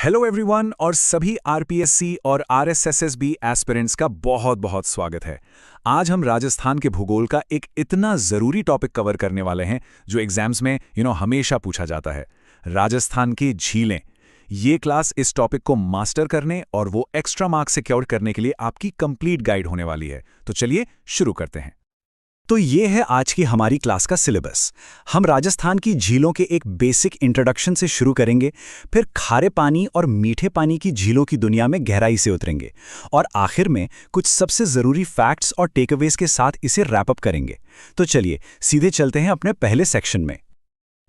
Hello everyone और सभी RPSC और आरएसएसएसबी एस्पिरेंट्स का बहुत बहुत स्वागत है। आज हम राजस्थान के भूगोल का एक इतना ज़रूरी टॉपिक कवर करने वाले हैं जो एग्जाम्स में हमेशा पूछा जाता है, राजस्थान की झीलें। ये क्लास इस टॉपिक को मास्टर करने और वो एक्स्ट्रा मार्क्स सिक्योर करने के लिए आपकी कंप्लीट गाइड होने वाली है। तो चलिए शुरू करते हैं। तो ये है आज की हमारी क्लास का सिलेबस। हम राजस्थान की झीलों के एक बेसिक इंट्रोडक्शन से शुरू करेंगे, फिर खारे पानी और मीठे पानी की झीलों की दुनिया में गहराई से उतरेंगे और आखिर में कुछ सबसे ज़रूरी फैक्ट्स और टेकअवेज के साथ इसे रैप अप करेंगे। तो चलिए सीधे चलते हैं अपने पहले सेक्शन में।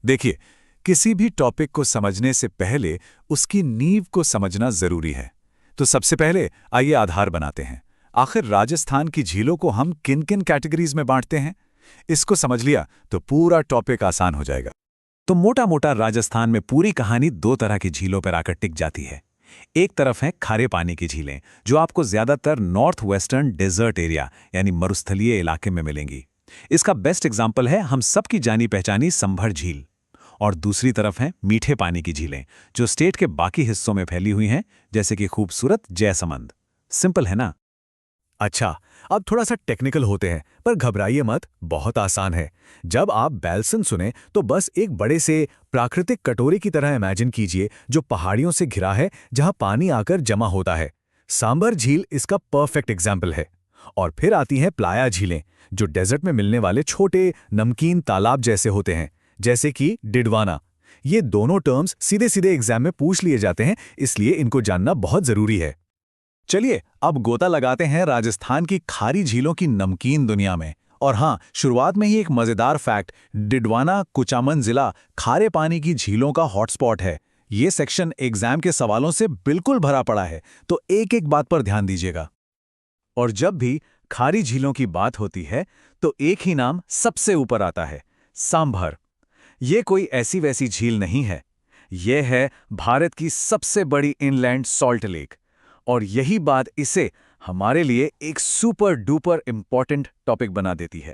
देखिए, किसी भी टॉपिक को समझने से पहले उसकी नींव को समझना ज़रूरी है। तो सबसे पहले आइए आधार बनाते हैं। आखिर राजस्थान की झीलों को हम किन किन कैटेगरीज में बांटते हैं, इसको समझ लिया तो पूरा टॉपिक आसान हो जाएगा। तो मोटा मोटा राजस्थान में पूरी कहानी दो तरह की झीलों पर आकर टिक जाती है। एक तरफ है खारे पानी की झीलें, जो आपको ज्यादातर नॉर्थ वेस्टर्न डेजर्ट एरिया यानी मरुस्थलीय इलाके में मिलेंगी। इसका बेस्ट एग्जाम्पल है हम सबकी जानी पहचानी संभर झील। और दूसरी तरफ है मीठे पानी की झीलें, जो स्टेट के बाकी हिस्सों में फैली हुई हैं, जैसे कि खूबसूरत जयसमंद। सिंपल है ना? अच्छा, अब थोड़ा सा टेक्निकल होते हैं, पर घबराइए मत, बहुत आसान है। जब आप बैल्सन सुने तो बस एक बड़े से प्राकृतिक कटोरे की तरह इमेजिन कीजिए, जो पहाड़ियों से घिरा है, जहां पानी आकर जमा होता है। सांबर झील इसका परफेक्ट एग्जाम्पल है। और फिर आती हैं प्लाया झीलें, जो डेजर्ट में मिलने वाले छोटे नमकीन तालाब जैसे होते हैं, जैसे कि डिडवाना। ये दोनों टर्म्स सीधे सीधे एग्जाम में पूछ लिए जाते हैं, इसलिए इनको जानना बहुत जरूरी है। चलिए अब गोता लगाते हैं राजस्थान की खारी झीलों की नमकीन दुनिया में। और हाँ, शुरुआत में ही एक मजेदार फैक्ट, डिडवाना कुचामन जिला खारे पानी की झीलों का हॉटस्पॉट है। ये सेक्शन एग्जाम के सवालों से बिल्कुल भरा पड़ा है, तो एक एक बात पर ध्यान दीजिएगा। और जब भी खारी झीलों की बात होती है तो एक ही नाम सबसे ऊपर आता है, सांभर। ये कोई ऐसी वैसी झील नहीं है, ये है भारत की सबसे बड़ी इनलैंड सॉल्ट लेक। और यही बात इसे हमारे लिए एक सुपर डुपर इंपॉर्टेंट टॉपिक बना देती है।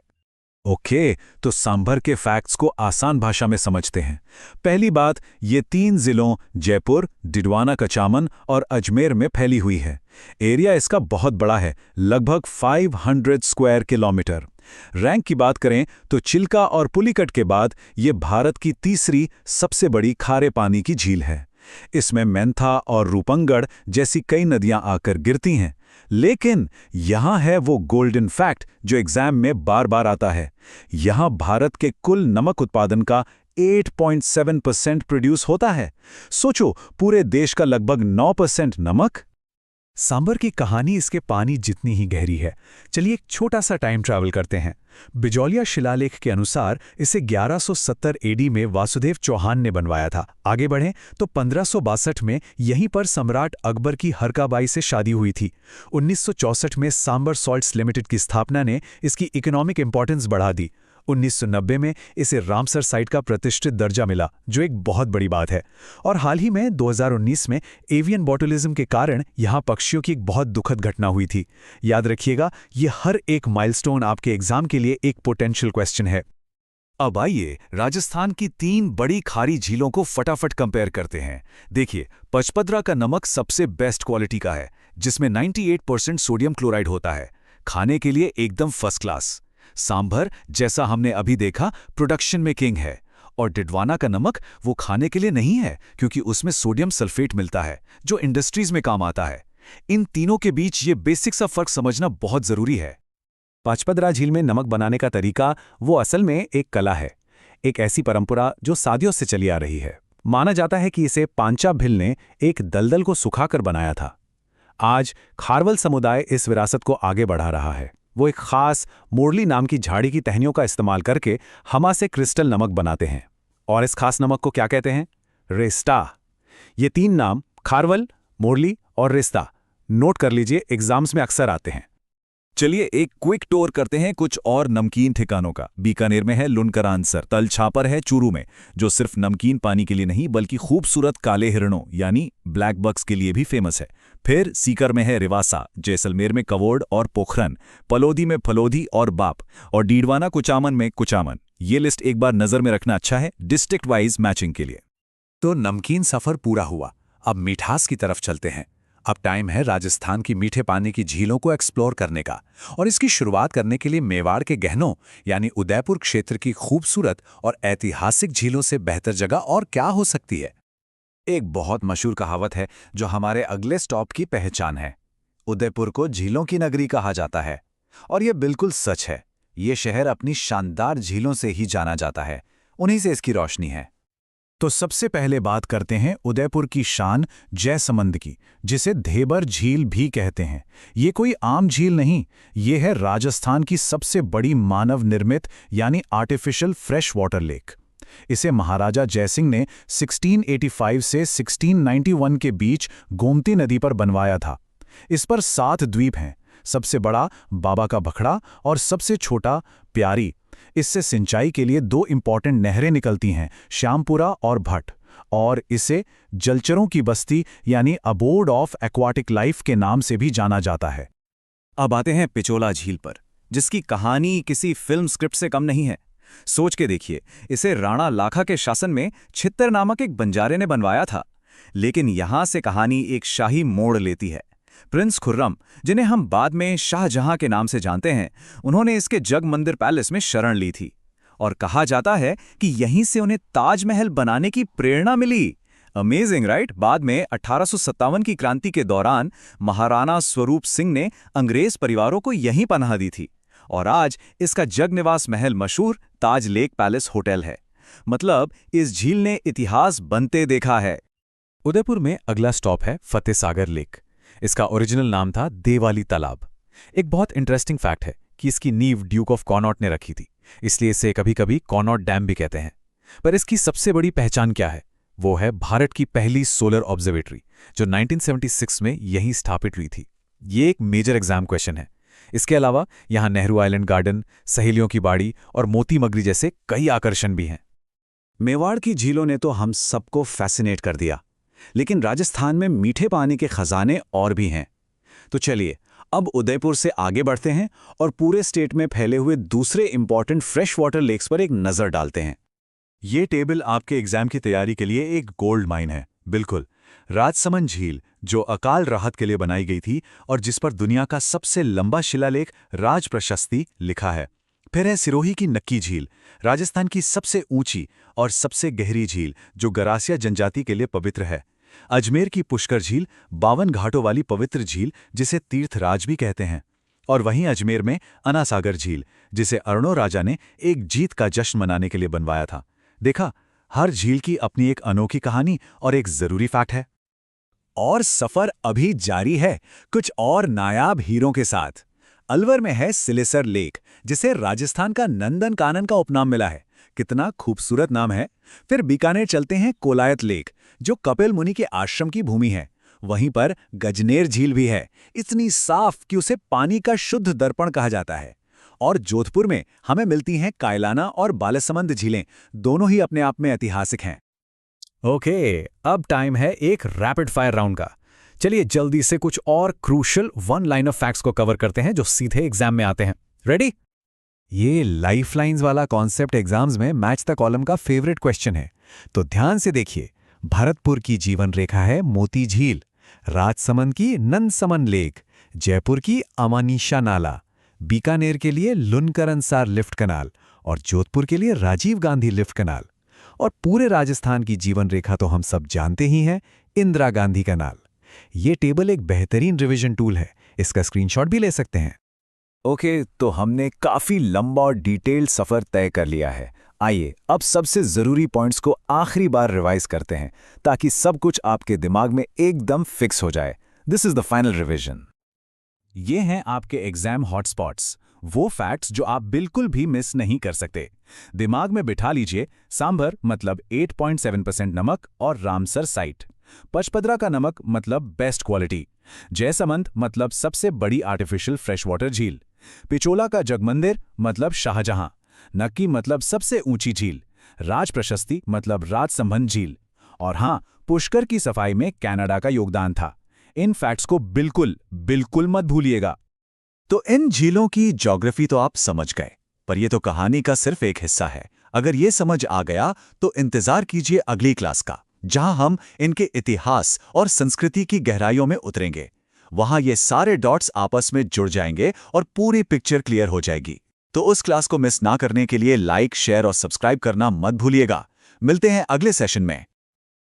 ओके, तो सांभर के फैक्ट्स को आसान भाषा में समझते हैं। पहली बात, ये 3 जिलों जयपुर, डिडवाना कचामन और अजमेर में फैली हुई है। एरिया इसका बहुत बड़ा है, लगभग 500 स्क्वायर किलोमीटर। रैंक की बात करें तो चिल्का और पुलिकट के बाद ये भारत की तीसरी सबसे बड़ी खारे पानी की झील है। इसमें मेंथा और रूपंगढ़ जैसी कई नदियां आकर गिरती हैं। लेकिन यहां है वो गोल्डन फैक्ट जो एग्जाम में बार बार आता है। यहां भारत के कुल नमक उत्पादन का 8.7% प्रोड्यूस होता है। सोचो, पूरे देश का लगभग 9% नमक। सांबर की कहानी इसके पानी जितनी ही गहरी है। चलिए एक छोटा सा टाइम ट्रैवल करते हैं। बिजौलिया शिलालेख के अनुसार इसे 1170 एडी में वासुदेव चौहान ने बनवाया था। आगे बढ़ें तो 1562 में यहीं पर सम्राट अकबर की हरकाबाई से शादी हुई थी। 1964 में सांबर सॉल्ट्स लिमिटेड की स्थापना ने इसकी इकोनॉमिक इंपॉर्टेंस बढ़ा दी। 1990 में इसे रामसर साइट का प्रतिष्ठित दर्जा मिला, जो एक बहुत बड़ी बात है। और हाल ही में 2019 में एवियन बॉटुलिज्म के कारण यहां पक्षियों की एक बहुत दुखद घटना हुई थी। याद रखिएगा, ये हर एक माइलस्टोन आपके एग्जाम के लिए एक पोटेंशियल क्वेश्चन है। अब आइए राजस्थान की 3 बड़ी खारी झीलों को फटाफट कंपेयर करते हैं। देखिए, पचपदरा का नमक सबसे बेस्ट क्वालिटी का है, जिसमें 98% सोडियम क्लोराइड होता है, खाने के लिए एकदम फर्स्ट क्लास। सांभर, जैसा हमने अभी देखा, प्रोडक्शन में किंग है। और डिडवाना का नमक वो खाने के लिए नहीं है, क्योंकि उसमें सोडियम सल्फेट मिलता है, जो इंडस्ट्रीज में काम आता है। इन तीनों के बीच ये बेसिक सा फर्क समझना बहुत जरूरी है। पचपदरा झील में नमक बनाने का तरीका वो असल में एक कला है, एक ऐसी परंपरा जो सदियों से चली आ रही है। माना जाता है कि इसे पांचा भिल ने एक दलदल को सुखाकर बनाया था। आज खारवल समुदाय इस विरासत को आगे बढ़ा रहा है। वो एक खास मोरली नाम की झाड़ी की टहनियों का इस्तेमाल करके हमा से क्रिस्टल नमक बनाते हैं। और इस खास नमक को क्या कहते हैं? रेस्टा। ये 3 नाम, खारवल, मोरली और रेस्टा, नोट कर लीजिए, एग्जाम्स में अक्सर आते हैं। चलिए एक क्विक टूर करते हैं कुछ और नमकीन ठिकानों का। बीकानेर में है लुनकरानसर, तलछापर है चूरू में, जो सिर्फ नमकीन पानी के लिए नहीं बल्कि खूबसूरत काले हिरणों यानी ब्लैक बक्स के लिए भी फेमस है। फिर सीकर में है रिवासा, जैसलमेर में कवोड और पोखरन, पलोदी में फलोदी और बाप, और डीडवाना कुचामन में कुचामन। ये लिस्ट एक बार नजर में रखना अच्छा है डिस्ट्रिक्ट वाइज मैचिंग के लिए। तो नमकीन सफर पूरा हुआ। अब मिठास की तरफ चलते हैं। अब टाइम है राजस्थान की मीठे पानी की झीलों को एक्सप्लोर करने का। और इसकी शुरुआत करने के लिए मेवाड़ के गहनों यानी उदयपुर क्षेत्र की खूबसूरत और ऐतिहासिक झीलों से बेहतर जगह और क्या हो सकती है। एक बहुत मशहूर कहावत है जो हमारे अगले स्टॉप की पहचान है। उदयपुर को झीलों की नगरी कहा जाता है। और यह बिल्कुल सच है। ये शहर अपनी शानदार झीलों से ही जाना जाता है। उन्हीं से इसकी रोशनी है। तो सबसे पहले बात करते हैं उदयपुर की शान जयसमंद की, जिसे धेबर झील भी कहते हैं। ये कोई आम झील नहीं, ये है राजस्थान की सबसे बड़ी मानव निर्मित यानी आर्टिफिशियल फ्रेश वाटर लेक। इसे महाराजा जयसिंह ने 1685 से 1691 के बीच गोमती नदी पर बनवाया था। इस पर 7 द्वीप हैं, सबसे बड़ा बाबा का बखड़ा और सबसे छोटा प्यारी। इससे सिंचाई के लिए 2 इंपॉर्टेंट नहरें निकलती हैं, श्यामपुरा और भट, और इसे जलचरों की बस्ती यानी अबोर्ड ऑफ एक्वाटिक लाइफ के नाम से भी जाना जाता है। अब आते हैं पिचोला झील पर, जिसकी कहानी किसी फिल्म स्क्रिप्ट से कम नहीं है। सोच के देखिए, इसे राणा लाखा के शासन में छित्तर नामक एक बंजारे ने बनवाया था। लेकिन यहां से कहानी एक शाही मोड़ लेती है। प्रिंस खुर्रम, जिन्हें हम बाद में शाहजहां के नाम से जानते हैं, उन्होंने इसके जग मंदिर पैलेस में शरण ली थी। और कहा जाता है कि यहीं से उन्हें ताजमहल बनाने की प्रेरणा मिली। Amazing right. बाद में 1857 की क्रांति के दौरान महाराणा स्वरूप सिंह ने अंग्रेज परिवारों को यहीं पनाह दी थी। और आज इसका जगनिवास महल मशहूर ताज लेक पैलेस होटल है। मतलब इस झील ने इतिहास बनते देखा है। उदयपुर में अगला स्टॉप है फतेह सागर लेक। इसका ओरिजिनल नाम था देवाली तालाब। एक बहुत इंटरेस्टिंग फैक्ट है कि इसकी नींव ड्यूक ऑफ कॉनॉट ने रखी थी, इसलिए इसे कभी कभी कॉनॉट डैम भी कहते हैं। पर इसकी सबसे बड़ी पहचान क्या है? वो है भारत की पहली सोलर ऑब्जर्वेटरी, जो 1976 में यहीं स्थापित हुई थी। ये एक मेजर एग्जाम क्वेश्चन है। इसके अलावा यहाँ नेहरू आइलैंड गार्डन, सहेलियों की बाड़ी और मोती मगरी जैसे कई आकर्षण भी हैं। मेवाड़ की झीलों ने तो हम सबको फैसिनेट कर दिया, लेकिन राजस्थान में मीठे पानी के खजाने और भी हैं। तो चलिए अब उदयपुर से आगे बढ़ते हैं और पूरे स्टेट में फैले हुए दूसरे इंपॉर्टेंट फ्रेश वाटर लेक्स पर एक नज़र डालते हैं। ये टेबल आपके एग्जाम की तैयारी के लिए एक गोल्ड माइन है। बिल्कुल, राजसमंद झील जो अकाल राहत के लिए बनाई गई थी और जिस पर दुनिया का सबसे लंबा शिलालेख राज प्रशस्ति लिखा है। फिर है सिरोही की नक्की झील, राजस्थान की सबसे ऊंची और सबसे गहरी झील जो गरासिया जनजाति के लिए पवित्र है। अजमेर की पुष्कर झील, 52 घाटों वाली पवित्र झील जिसे तीर्थराज भी कहते हैं। और वहीं अजमेर में अनासागर झील, जिसे अर्णो राजा ने एक जीत का जश्न मनाने के लिए बनवाया था। देखा, हर झील की अपनी एक अनोखी कहानी और एक जरूरी फैक्ट है। और सफर अभी जारी है, कुछ और नायाब हीरों के साथ। अलवर में है सिलेसर लेक, जिसे राजस्थान का नंदन कानन का उपनाम मिला है। कितना खूबसूरत नाम है। फिर बीकानेर चलते हैं कोलायत लेक, जो कपिल मुनि के आश्रम की भूमि है। वहीं पर गजनेर झील भी है, इतनी साफ कि उसे पानी का शुद्ध दर्पण कहा जाता है। और जोधपुर में हमें मिलती हैं कायलाना और बालसमंद झीलें, दोनों ही अपने आप में ऐतिहासिक हैं। ओके, अब टाइम है एक रैपिड फायर राउंड का। चलिए जल्दी से कुछ और क्रूशियल वन लाइनर फैक्ट्स को कवर करते हैं जो सीधे एग्जाम में आते हैं। रेडी? ये लाइफलाइंस वाला कॉन्सेप्ट एग्जाम्स में मैच द कॉलम का फेवरेट क्वेश्चन है, तो ध्यान से देखिए। भरतपुर की जीवन रेखा है मोती झील, राजसमंद की नंदसमन लेक, जयपुर की अमानिशा नाला, बीकानेर के लिए लुनकरनसार लिफ्ट कनाल और जोधपुर के लिए राजीव गांधी लिफ्ट कनाल। और पूरे राजस्थान की जीवन रेखा तो हम सब जानते ही हैं, इंदिरा गांधी कनाल। ये टेबल एक बेहतरीन रिवीजन टूल है, इसका स्क्रीनशॉट भी ले सकते हैं। ओके, तो हमने काफी लंबा और डिटेल्ड सफर तय कर लिया है। आइए अब सबसे जरूरी पॉइंट्स को आखिरी बार रिवाइज करते हैं, ताकि सब कुछ आपके दिमाग में एकदम फिक्स हो जाए। This is the final revision. ये हैं आपके एग्जाम हॉटस्पॉट्स, वो फैक्ट्स जो आप बिल्कुल भी मिस नहीं कर सकते। दिमाग में बिठा लीजिए, सांभर मतलब 8.7% नमक और रामसर साइट। पचपदरा का नमक मतलब बेस्ट क्वालिटी। जयसमंद मतलब सबसे बड़ी आर्टिफिशियल फ्रेश वाटर झील। पिचोला का जगमंदिर मतलब शाहजहां। नक्की मतलब सबसे ऊंची झील। राज प्रशस्ति मतलब राजसंबंध झील। और हां, पुष्कर की सफाई में कनाडा का योगदान था। इन फैक्ट्स को बिल्कुल बिल्कुल मत भूलिएगा। तो इन झीलों की ज्योग्राफी तो आप समझ गए, पर यह तो कहानी का सिर्फ एक हिस्सा है। अगर ये समझ आ गया तो इंतजार कीजिए अगली क्लास का। जहां हम इनके इतिहास और संस्कृति की गहराइयों में उतरेंगे। वहां ये सारे डॉट्स आपस में जुड़ जाएंगे और पूरी पिक्चर क्लियर हो जाएगी। तो उस क्लास को मिस ना करने के लिए लाइक, शेयर और सब्सक्राइब करना मत भूलिएगा। मिलते हैं अगले सेशन में।